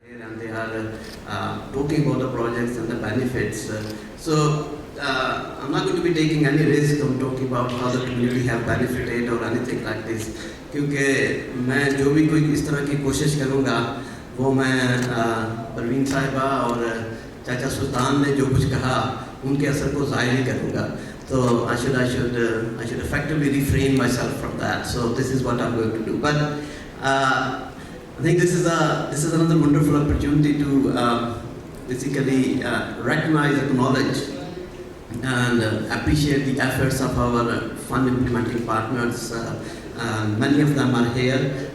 And they are talking about the projects and the benefits. I'm not going to be taking any risk on talking about how the community have benefited or anything like this, क्योंकि मैं जो भी कोई इस तरह की कोशिश करूँगा वो मैं परवीन साहिबा और चाचा सुल्तान ने जो कुछ कहा उनके असर को ज़ाहिर ही करूँगा. So I should effectively refrain myself from that. So this is what I'm going to do. But I think this is another wonderful opportunity to basically recognize, acknowledge, and appreciate the efforts of our fund implementing partners. Many of them are here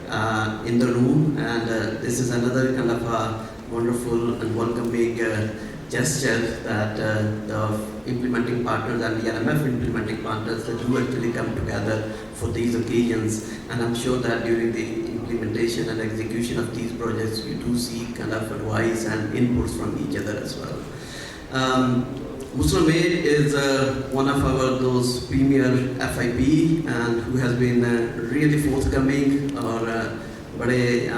in the room, and this is another kind of a wonderful and welcoming gesture that the implementing partners and the NDRMF implementing partners that do actually come together for these occasions. And I'm sure that during the implementation and execution of these projects, we do seek kind of advice and inputs from each other as well. Muslim Aid is one of those premier FIP and who has been really forthcoming or बड़े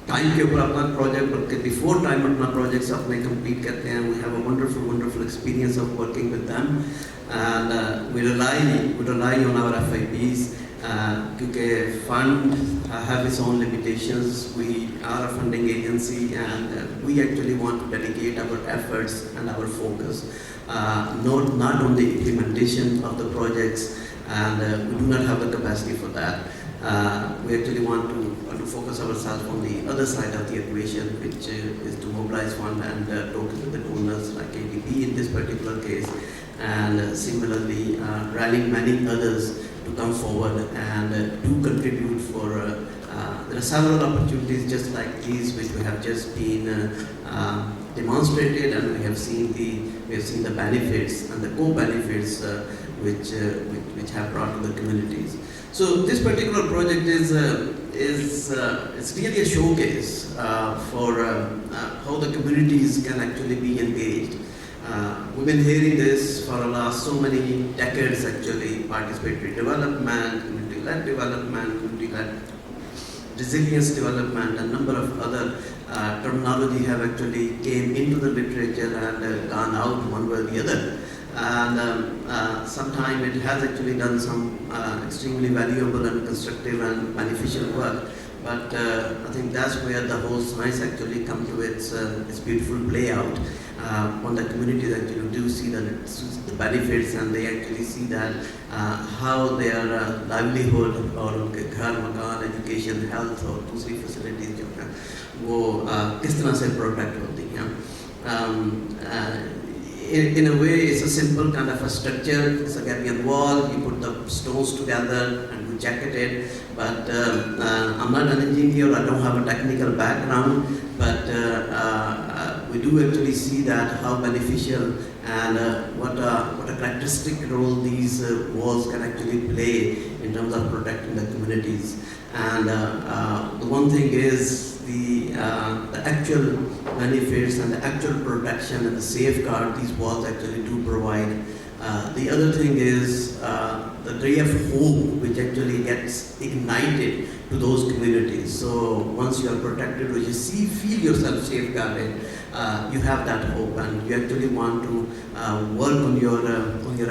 time के ऊपर अपना project बल्कि before time अपना projects अपने complete करते हैं. We have a wonderful experience of working with them and we rely on our FIPs क्योंकि fund have its own limitations. We are a funding agency and we actually want to dedicate our efforts and our focus not on the implementation of the projects, and we do not have the capacity for that. We actually want to focus ourselves on the other side of the equation, which is to mobilize fund and talk to the donors like ADB in this particular case, and similarly rallying many others to come forward and to contribute for there are several opportunities just like these which we have just been demonstrated, and we have seen the benefits and the co-benefits which have brought to the communities. So this particular project is it's really a showcase for how the communities can actually be engaged. We've been hearing this for the last so many decades actually: participatory development, community-led development, community-led resilience development, and number of other terminology have actually came into the literature and gone out one way or the other. And sometimes it has actually done some extremely valuable and constructive and beneficial work. But I think that's where the whole science actually comes to its beautiful play out. When the communities actually do see the benefits and they actually see that how their livelihood or उनके घर, मकान, education, health और दूसरी facilities जो हैं वो किस तरह से protect होती हैं. In a way, it's a simple kind of a structure. It's a Gabian wall. You put the stones together and you jacket it. But I'm not an engineer. I don't have a technical background. But we do actually see that how beneficial and what a characteristic role these walls can actually play in terms of protecting the communities. And the one thing is the actual benefits and the actual protection and the safeguard these walls actually do provide. The other thing is the ray of hope which actually gets ignited to those communities. So once you are protected or you feel yourself safeguarded, you have that hope, and you actually want to work on your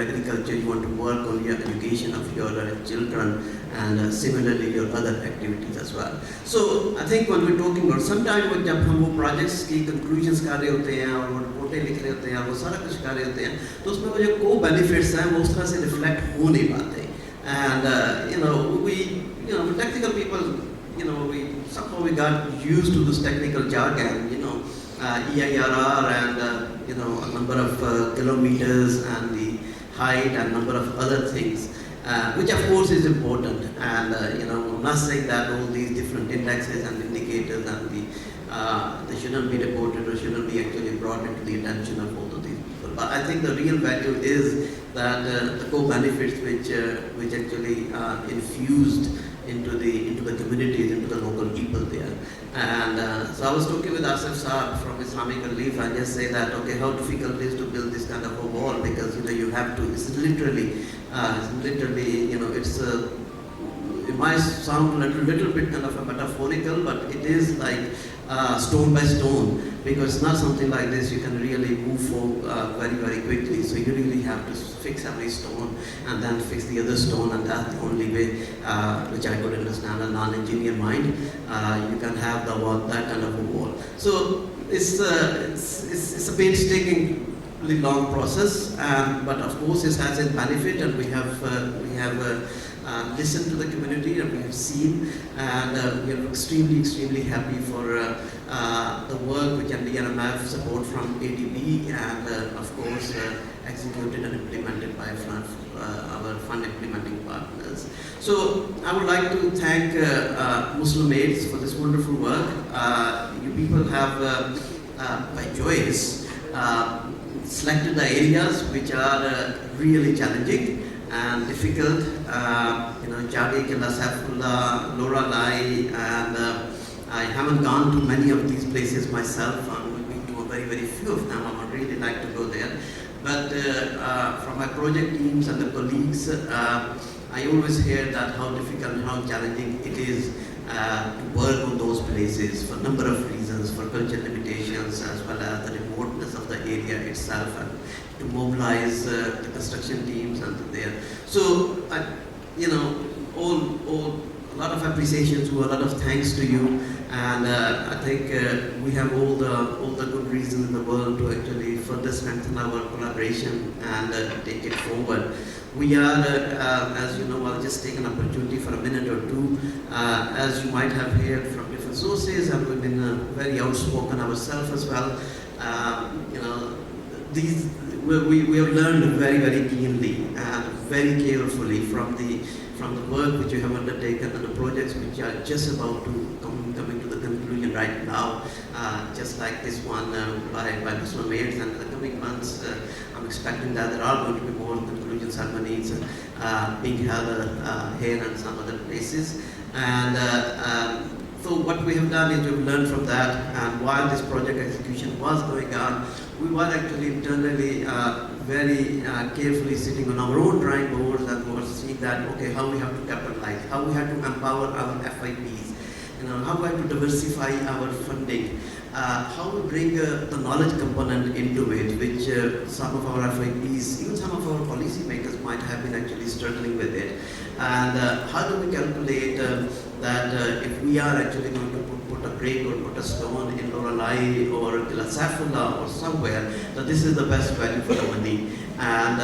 agriculture, you want to work on your education of your children, and similarly your other activities as well. So I think when we're talking about sometimes जब हम वो projects की conclusions कर रहे होते हैं और वो रिपोर्टें लिख रहे होते हैं और वो सारा कुछ कर रहे होते हैं तो उसमें वो जो co-benefits हैं वो उस तरह से reflect हो नहीं पाते. And we technical people, we somehow we got used to this technical jargon, EIRR and a number of kilometers and the height and number of other things, which of course is important. And I'm not saying that all these different indexes and indicators and they shouldn't be reported or shouldn't be actually brought into the attention of all of these people. But I think the real value is that the co-benefits which actually infused into the communities, into the local people there. And so I was talking with Asif Saab from Islamic Relief and just say that, okay, how difficult it is to build this kind of a wall, because you have to, it's literally, it might sound a little bit kind of a metaphorical, but it is like stone by stone, because it's not something like this you can really move very, very quickly. So you really have to fix every stone and then fix the other stone, and that's the only way, which I could understand a non-engineer mind, you can have that kind of a wall. So it's a painstakingly long process, but of course it has its benefit, and we have listened to the community, and we have seen, and we are extremely happy for the work which NDRMF support from ADB, and of course executed and implemented by our fund implementing partners. So I would like to thank Muslim Aids for this wonderful work. You people have, by choice, selected the areas which are really challenging and difficult. Jadi, Killa Saifullah, Laura Lai, and I haven't gone to many of these places myself. I'm going to very few of them. I would really like to go there. But from my project teams and the colleagues, I always hear that how difficult and how challenging it is to work on those places for a number of reasons, for cultural limitations as well as the remoteness of the area itself, and to mobilize the construction teams and there. So, a lot of appreciation to a lot of thanks to you, and I think we have all the good reasons in the world to actually further strengthen our collaboration and take it forward. We are, as you know, I'll just take an opportunity for a minute or two. As you might have heard from different sources, and we've been very outspoken ourselves as well. We have learned very keenly and very carefully from the work which you have undertaken and the projects which are just about to coming to the conclusion right now, just like this one by Muslim Aids, and in the coming months I'm expecting that there are going to be more conclusion ceremonies being held here and some other places. And so what we have done is we've learned from that, and while this project execution was going on, we were actually internally very carefully sitting on our own drawing boards and were seeing that, okay, how we have to capitalize, how we have to empower our FIPs, how we have to diversify our funding, how we bring the knowledge component into it, which some of our FIPs, even some of our policymakers might have been actually struggling with it. And how do we calculate that if we are actually going to put a brick or put a stone in Lorelei or Saifullah or somewhere, that this is the best value for the money. And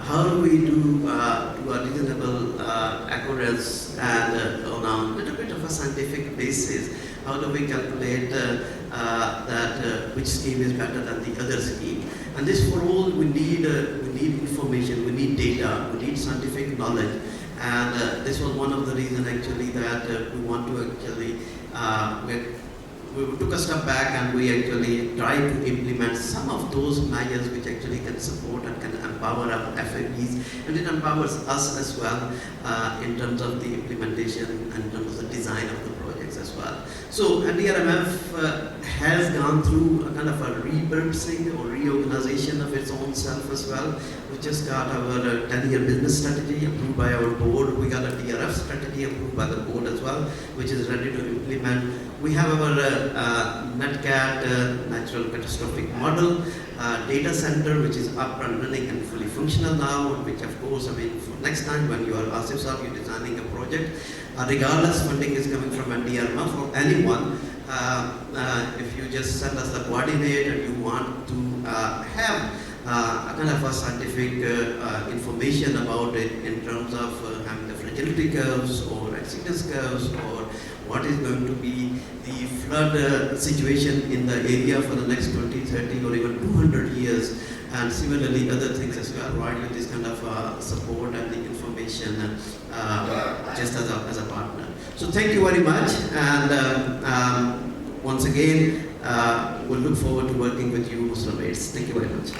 how do we do a reasonable accuracy and on a little bit of a scientific basis, how do we calculate that which scheme is better than the other scheme? And this for all, we need information, we need data, we need scientific knowledge. And this was one of the reasons actually that we want to actually, we took a step back and we actually tried to implement some of those measures which actually can support and can empower our FIPs, and it empowers us as well in terms of the implementation and in terms of the design of the projects as well. So NDRMF has gone through a kind of a repurposing or reorganization of its own self as well. We just got our 10-year business strategy approved by our board. We got a DRF strategy approved by the board as well, which is ready to implement. We have our NatCat natural catastrophic model data center, which is up and running and fully functional now, which of course, I mean, for next time when you are Asif Saab, you're designing a project, regardless funding is coming from NDRMF or anyone, if you just send us the coordinate and you want to have a kind of a scientific information about it in terms of having the fragility curves or accidents curves, or what is going to be the flood situation in the area for the next 20, 30 or even 200 years, and similarly other things as well, right, with this kind of support and the information just as a partner. So thank you very much, and once again, we'll look forward to working with you, Muslim Aids. Thank you very much.